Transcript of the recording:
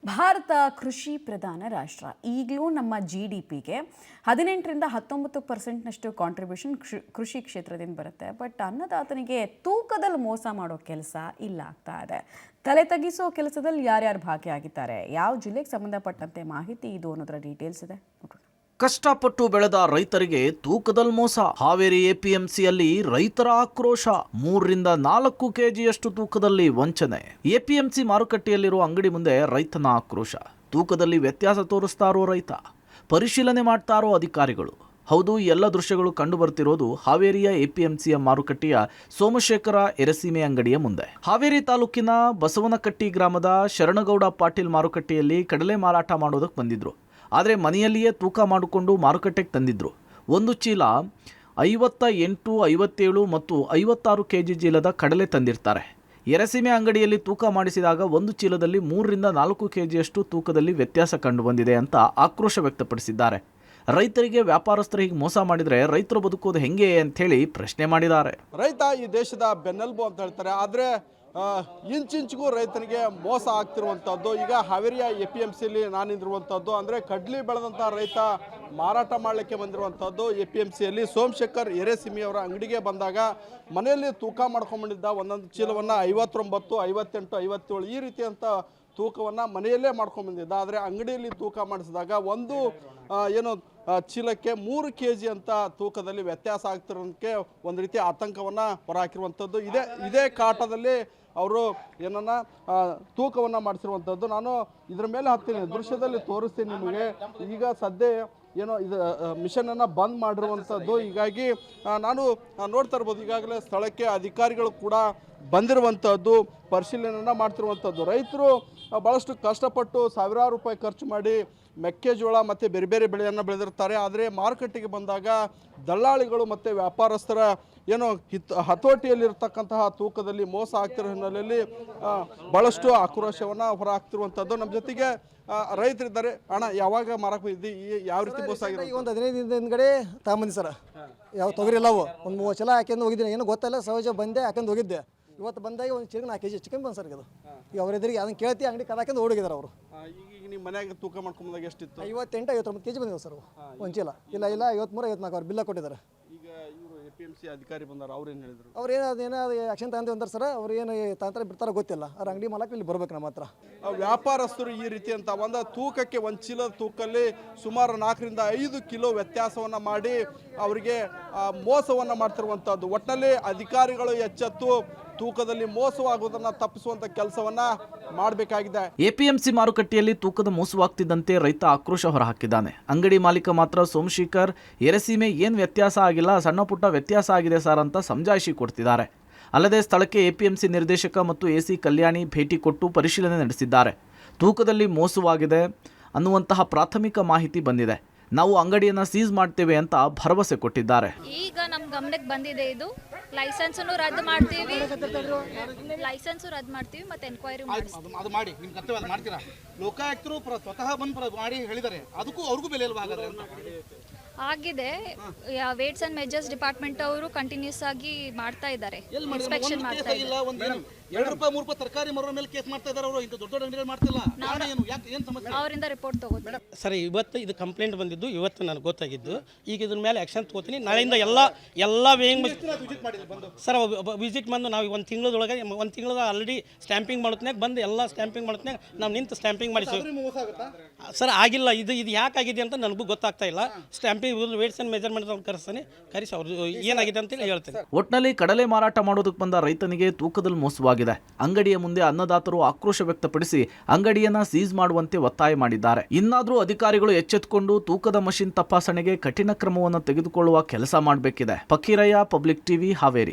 ಭಾರತ ಕೃಷಿ ಪ್ರಧಾನ ರಾಷ್ಟ್ರ. ಈಗಲೂ ನಮ್ಮ GDPಗೆ 18ರಿಂದ 19% ಕಾಂಟ್ರಿಬ್ಯೂಷನ್ ಕೃಷಿ ಕ್ಷೇತ್ರದಿಂದ ಬರುತ್ತೆ. ಬಟ್ ಅನ್ನದಾತನಿಗೆ ತೂಕದಲ್ಲಿ ಮೋಸ ಮಾಡೋ ಕೆಲಸ ಇಲ್ಲ ಆಗ್ತಾ ಇದೆ. ತಲೆ ತಗ್ಗಿಸೋ ಕೆಲಸದಲ್ಲಿ ಯಾರ್ಯಾರು ಭಾಗಿಯಾಗಿದ್ದಾರೆ, ಯಾವ ಜಿಲ್ಲೆಗೆ ಸಂಬಂಧಪಟ್ಟಂತೆ ಮಾಹಿತಿ ಇದು ಅನ್ನೋದರ ಡೀಟೇಲ್ಸ್ ಇದೆ ನೋಡೋಣ. ಕಷ್ಟಪಟ್ಟು ಬೆಳೆದ ರೈತರಿಗೆ ತೂಕದಲ್ಲಿ ಮೋಸ. ಹಾವೇರಿ APMCಯಲ್ಲಿ ರೈತರ ಆಕ್ರೋಶ. 3ರಿಂದ 4 ಕೆಜಿಯಷ್ಟು ತೂಕದಲ್ಲಿ ವಂಚನೆ. APMC ಮಾರುಕಟ್ಟೆಯಲ್ಲಿರುವ ಅಂಗಡಿ ಮುಂದೆ ರೈತನ ಆಕ್ರೋಶ. ತೂಕದಲ್ಲಿ ವ್ಯತ್ಯಾಸ ತೋರಿಸ್ತಾರೋ ರೈತ, ಪರಿಶೀಲನೆ ಮಾಡ್ತಾರೋ ಅಧಿಕಾರಿಗಳು. ಹೌದು, ಎಲ್ಲ ದೃಶ್ಯಗಳು ಕಂಡು ಬರ್ತಿರೋದು ಹಾವೇರಿಯ APMCಯ ಮಾರುಕಟ್ಟೆಯ ಸೋಮಶೇಖರ ಎರೆಸೀಮೆ ಅಂಗಡಿಯ ಮುಂದೆ. ಹಾವೇರಿ ತಾಲೂಕಿನ ಬಸವನಕಟ್ಟಿ ಗ್ರಾಮದ ಶರಣಗೌಡ ಪಾಟೀಲ್ ಮಾರುಕಟ್ಟೆಯಲ್ಲಿ ಕಡಲೆ ಮಾರಾಟ ಮಾಡೋದಕ್ಕೆ ಬಂದಿದ್ರು. ಆದರೆ ಮನೆಯಲ್ಲಿಯೇ ತೂಕ ಮಾಡಿಕೊಂಡು ಮಾರುಕಟ್ಟೆಗೆ ತಂದಿದ್ರು. ಒಂದು ಚೀಲ 58, 57 ಮತ್ತು 56 ಕೆಜಿ ಚೀಲದ ಕಡಲೆ ತಂದಿರ್ತಾರೆ. ಎರೆಸೀಮೆ ಅಂಗಡಿಯಲ್ಲಿ ತೂಕ ಮಾಡಿಸಿದಾಗ ಒಂದು ಚೀಲದಲ್ಲಿ 3ರಿಂದ 4 ಕೆಜಿಯಷ್ಟು ತೂಕದಲ್ಲಿ ವ್ಯತ್ಯಾಸ ಕಂಡು ಬಂದಿದೆ ಅಂತ ಆಕ್ರೋಶ ವ್ಯಕ್ತಪಡಿಸಿದ್ದಾರೆ. ರೈತರಿಗೆ ವ್ಯಾಪಾರಸ್ಥರಿಗೆ ಮೋಸ ಮಾಡಿದರೆ ರೈತರು ಬದುಕೋದು ಹೆಂಗೆ ಅಂಥೇಳಿ ಪ್ರಶ್ನೆ ಮಾಡಿದ್ದಾರೆ. ರೈತ ಈ ದೇಶದ ಬೆನ್ನೆಲುಬು ಅಂತ ಹೇಳ್ತಾರೆ. ಆದರೆ ಇಂಚಿಂಚಿಗೂ ರೈತನಿಗೆ ಮೋಸ ಆಗ್ತಿರುವಂಥದ್ದು. ಈಗ ಹಾವೇರಿಯ APMCಯಲ್ಲಿ ನಾನಿರುವಂಥದ್ದು, ಅಂದರೆ ಕಡ್ಲಿ ಬೆಳೆದಂಥ ರೈತ ಮಾರಾಟ ಮಾಡಲಿಕ್ಕೆ ಬಂದಿರುವಂಥದ್ದು. APMCಯಲ್ಲಿ ಸೋಮಶೇಖರ್ ಎರೆಸೀಮೆಯವರ ಅಂಗಡಿಗೆ ಬಂದಾಗ ಮನೆಯಲ್ಲಿ ತೂಕ ಮಾಡ್ಕೊಂಡ್ಬಂದಿದ್ದ ಒಂದೊಂದು ಚೀಲವನ್ನು 59, 58, 57 ಈ ರೀತಿಯಂಥ ತೂಕವನ್ನು ಮನೆಯಲ್ಲೇ ಮಾಡ್ಕೊಂಡ್ಬಂದಿದ್ದ. ಆದರೆ ಅಂಗಡಿಯಲ್ಲಿ ತೂಕ ಮಾಡಿಸಿದಾಗ ಒಂದು ಚೀಲಕ್ಕೆ 3 ಕೆಜಿ ಅಂತ ತೂಕದಲ್ಲಿ ವ್ಯತ್ಯಾಸ ಆಗ್ತಿರೋದಕ್ಕೆ ಒಂದು ರೀತಿ ಆತಂಕವನ್ನು ಹೊರಹಾಕಿರುವಂಥದ್ದು. ಇದೇ ಕಾಟದಲ್ಲಿ ಅವರು ಏನನ್ನ ತೂಕವನ್ನು ಮಾಡಿಸಿರುವಂಥದ್ದು. ನಾನು ಇದರ ಮೇಲೆ ಹತ್ತೀನಿ, ದೃಶ್ಯದಲ್ಲಿ ತೋರಿಸ್ತೀನಿ ನಿಮಗೆ. ಈಗ ಸದ್ಯ ಇದು ಮಿಷನನ್ನು ಬಂದ್ ಮಾಡಿರುವಂಥದ್ದು. ಹೀಗಾಗಿ ನಾನು ನೋಡ್ತಾ ಇರ್ಬೋದು, ಈಗಾಗಲೇ ಸ್ಥಳಕ್ಕೆ ಅಧಿಕಾರಿಗಳು ಕೂಡ ಬಂದಿರುವಂಥದ್ದು, ಪರಿಶೀಲನೆಯನ್ನು ಮಾಡ್ತಿರುವಂಥದ್ದು. ರೈತರು ಭಾಳಷ್ಟು ಕಷ್ಟಪಟ್ಟು ಸಾವಿರಾರು ರೂಪಾಯಿ ಖರ್ಚು ಮಾಡಿ ಮೆಕ್ಕೆಜೋಳ ಮತ್ತು ಬೇರೆ ಬೇರೆ ಬೆಳೆಯನ್ನು ಬೆಳೆದಿರ್ತಾರೆ. ಆದರೆ ಮಾರುಕಟ್ಟೆಗೆ ಬಂದಾಗ ದಳ್ಳಾಳಿಗಳು ಮತ್ತು ವ್ಯಾಪಾರಸ್ಥರ ಹತೋಟಿಯಲ್ಲಿರ್ತಕ್ಕಂತಹ ತೂಕದಲ್ಲಿ ಮೋಸ ಆಗ್ತಿರೋ ಹಿನ್ನೆಲೆಯಲ್ಲಿ ಭಾಳಷ್ಟು ಆಕ್ರೋಶವನ್ನು ಹೊರಹಾಕ್ತಿರುವಂಥದ್ದು. ನಮ್ಮ ಜೊತೆಗೆ ರೈತರಿದ್ದಾರೆ. ಅಣ್ಣ, ಯಾವಾಗ ಮಾರಕ್ಕೆ ಬಂದಿದ್ದಿ, ಯಾವ ರೀತಿ ಮೋಸ ಆಗಿದೆ? ಒಂದು 15 ದಿನದ ಹಿಂದ್ಗಡೆ ತಗೊಂಬಂದಿ ಸರ್. ಯಾವ ತೊಗರಿ ಇಲ್ಲವು ಒಂದು 30 ಚೀಲ ಹಾಕೊಂಡು ಹೋಗಿದ್ದೀನಿ. ಏನು ಗೊತ್ತಲ್ಲ, ಸಹಜ ಬಂದೆ ಹಾಕೊಂಡು ಹೋಗಿದ್ದೆ. ಇವತ್ತು ಬಂದಾಗ ಒಂದು ಚೀಲ 4 ಕೆಜಿ ಚಿಕನ್ ಬಂದು ಸರ್. ಇದು ಈಗ ಅವ್ರೆದ್ರಿಗೆ ಅದನ್ನು ಕೇಳ್ತಿ ಅಂಗಡಿ ಕದಾಕೊಂಡು ಓಡೋಗಿದ್ದಾರೆ ಅವರು. ಈಗ ನಿಮ್ಮ ಮನೆಯಾಗ ತೂಕ ಮಾಡ್ಕೊಂಬಂದಾಗ ಎಷ್ಟಿತ್ತು? 58, 59 ಕೆಜಿ ಬಂದಿದೆ ಸರ್ ಒಂದು ಚೀಲ. ಇಲ್ಲ 53, 54 ಅವ್ರು ಬಿಲ್ಲ ಕೊಟ್ಟಿದ್ದಾರೆ. ಈಗ ಇವರು APMC ಅಧಿಕಾರಿ ಬಂದಾರ, ಅವ್ರು ಏನು ಹೇಳಿದ್ರು? ಅವ್ರು ಏನಾದ್ರು ಆಕ್ಷನ್ ತಗೊಂತೀವಿ ಅಂತಾರೆ ಸರ್. ಅವ್ರು ಏನು ತಾಂತರ ಬಿಡ್ತಾರೋ ಗೊತ್ತಿಲ್ಲ. ಅವ್ರ ಅಂಗಡಿ ಮಾಲಕ್ಕೆ ಇಲ್ಲಿ ಬರ್ಬೇಕು ನಮ್ಮ ಹತ್ರ. ವ್ಯಾಪಾರಸ್ಥರು ಈ ರೀತಿ ಅಂತ ಒಂದು ತೂಕಕ್ಕೆ, ಒಂದು ಚೀಲದ ತೂಕಲ್ಲಿ ಸುಮಾರು 4ರಿಂದ 5 ಕಿಲೋ ವ್ಯತ್ಯಾಸವನ್ನು ಮಾಡಿ ಅವರಿಗೆ ಮೋಸವನ್ನು ಮಾಡ್ತಿರುವಂಥದ್ದು. ಒಟ್ಟಿನಲ್ಲಿ ಅಧಿಕಾರಿಗಳು ಎಚ್ಚೆತ್ತು ತೂಕದಲ್ಲಿ ಮೋಸವಾಗುವುದನ್ನು ತಪ್ಪಿಸುವಂಥ ಕೆಲಸವನ್ನು ಮಾಡಬೇಕಾಗಿದೆ. APMC ಮಾರುಕಟ್ಟೆಯಲ್ಲಿ ತೂಕದ ಮೋಸವಾಗ್ತಿದ್ದಂತೆ ರೈತ ಆಕ್ರೋಶ ಹೊರಹಾಕಿದ್ದಾನೆ. ಅಂಗಡಿ ಮಾಲೀಕ ಮಾತ್ರ ಸೋಮಶೇಖರ್ ಎರೆಸೀಮೆ ಏನು ವ್ಯತ್ಯಾಸ ಆಗಿಲ್ಲ, ಸಣ್ಣ ಪುಟ್ಟ ವ್ಯತ್ಯಾಸ ಆಗಿದೆ ಸರ್ ಅಂತ ಸಮಜಾಯಿಷಿ ಕೊಡ್ತಿದ್ದಾರೆ. ಅಲ್ಲದೆ ಸ್ಥಳಕ್ಕೆ APMC ನಿರ್ದೇಶಕ ಮತ್ತು AC ಕಲ್ಯಾಣಿ ಭೇಟಿ ಕೊಟ್ಟು ಪರಿಶೀಲನೆ ನಡೆಸಿದ್ದಾರೆ. ತೂಕದಲ್ಲಿ ಮೋಸವಾಗಿದೆ ಅನ್ನುವಂತಹ ಪ್ರಾಥಮಿಕ ಮಾಹಿತಿ ಬಂದಿದೆ. ನಾವು ಅಂಗಡಿಯನ್ನು ಸೀಸ್ ಮಾಡ್ತೇವೆ ಅಂತ ಭರವಸೆ ಕೊಟ್ಟಿದ್ದಾರೆ. ಈಗ ನಮ್ಮ ಗಮನಕ್ಕೆ ಬಂದಿದೆ, ಇದು ಲೈಸೆನ್ಸನ್ನು ರದ್ದು ಮಾಡ್ತೀವಿ, ಮತ್ತೆ ಎನ್ಕ್ವೈರಿ ಅದು ಮಾಡಿ ನಿಮ್ಮ ಕರ್ತವ್ಯ ಅದು ಮಾಡ್ತೀರಾ? ಲೋಕಾಯುಕ್ತರು ಸ್ವತಃ ಬಂದು ಮಾಡಿ ಹೇಳಿದ್ದಾರೆ, ಅದಕ್ಕೂ ಅವ್ರಿಗೂ ಬೆಲೆ ಇಲ್ವಾ ಹಾಗಾದ್ರೆ ಅಂತ ಆಗಿದೆ. ವೇಟ್ಸ್ ಅಂಡ್ ಮೆಜರ್ಸ್ ಡಿಪಾರ್ಟ್ಮೆಂಟ್ ಅವರು ಕಂಟಿನ್ಯೂಸ್ ಆಗಿ ಮಾಡ್ತಾ ಇದ್ದಾರೆ, ಇನ್ಸ್ಪೆಕ್ಷನ್ ಮಾಡ್ತಾ ಇದ್ದಾರೆ. 2 ರೂಪಾಯಿ 3 ರೂಪಾಯಿ ತರಕಾರಿ ಮರ ಮೇಲೆ ಕೇಸ್ ಮಾಡ್ತಾ ಇದ್ದಾರೆ ಅವರು. ಇಂಥ ದೊಡ್ಡ ದೊಡ್ಡ ಅಂಗಡಿಗಳು ಮಾಡ್ತಿಲ್ಲ. ಏನು ಸಮಸ್ಯೆ? ಅವರಿಂದ ರಿಪೋರ್ಟ್ ತಗೋತೀವಿ ಸರ್. ಇವತ್ತು ಇದು ಕಂಪ್ಲೇಂಟ್ ಬಂದಿದ್ದು ಇವತ್ತು ನನಗೆ ಗೊತ್ತಾಗಿದ್ದು. ಈಗ ಇದ್ರ ಮೇಲೆ ಆ್ಯಕ್ಷನ್ ತಗೋತೀನಿ. ನಾಳೆಯಿಂದ ಎಲ್ಲ ವೇಯಿಂಗ್ ಸರ್ ವಿಸಿಟ್ ಬಂದು ನಾವು ಒಂದು ತಿಂಗಳದೊಳಗೆ ಆಲ್ರೆಡಿ ಸ್ಟ್ಯಾಂಪಿಂಗ್ ಮಾಡೋತ್ನಾಗ ಬಂದು ಎಲ್ಲ ಸ್ಟ್ಯಾಂಪಿಂಗ್ ಮಾಡೋತ್ನಾಗ ನಾವು ನಿಂತು ಸ್ಟ್ಯಾಂಪಿಂಗ್ ಮಾಡಿಸಿವಿ ಸರ್. ಆಗಿಲ್ಲ, ಇದು ಯಾಕಾಗಿದೆ ಅಂತ ನನಗೂ ಗೊತ್ತಾಗ್ತಾ ಇಲ್ಲ. ಸ್ಟ್ಯಾಂಪಿಂಗ್ ವೇಟ್ಸ್ ಅಂಡ್ ಮೆಜರ್ಮೆಂಟ್ ಅವ್ರು ಕರೆಸಿ ಅವ್ರು ಏನಾಗಿದೆ ಅಂತೇಳಿ ಹೇಳ್ತೇನೆ. ಒಟ್ನಲ್ಲಿ ಕಡಲೆ ಮಾರಾಟ ಮಾಡೋದಕ್ಕೆ ಬಂದ ರೈತನಿಗೆ ತೂಕದಲ್ಲಿ ಮೋಸವಾಗಿದೆ. ಅಂಗಡಿಯ ಮುಂದೆ ಅನ್ನದಾತರು ಆಕ್ರೋಶ ವ್ಯಕ್ತಪಡಿಸಿ ಅಂಗಡಿಯನ್ನ ಸೀಸ್ ಮಾಡುವಂತೆ ಒತ್ತಾಯ ಮಾಡಿದ್ದಾರೆ. ಇನ್ನಾದರೂ ಅಧಿಕಾರಿಗಳು ಎಚ್ಚೆತ್ತುಕೊಂಡು ತೂಕದ ಮಷಿನ್ ತಪಾಸಣೆಗೆ ಕಠಿಣ ಕ್ರಮವನ್ನು ತೆಗೆದುಕೊಳ್ಳುವ ಕೆಲಸ ಮಾಡಬೇಕಿದೆ. Fakirayya, public TV, Haveri.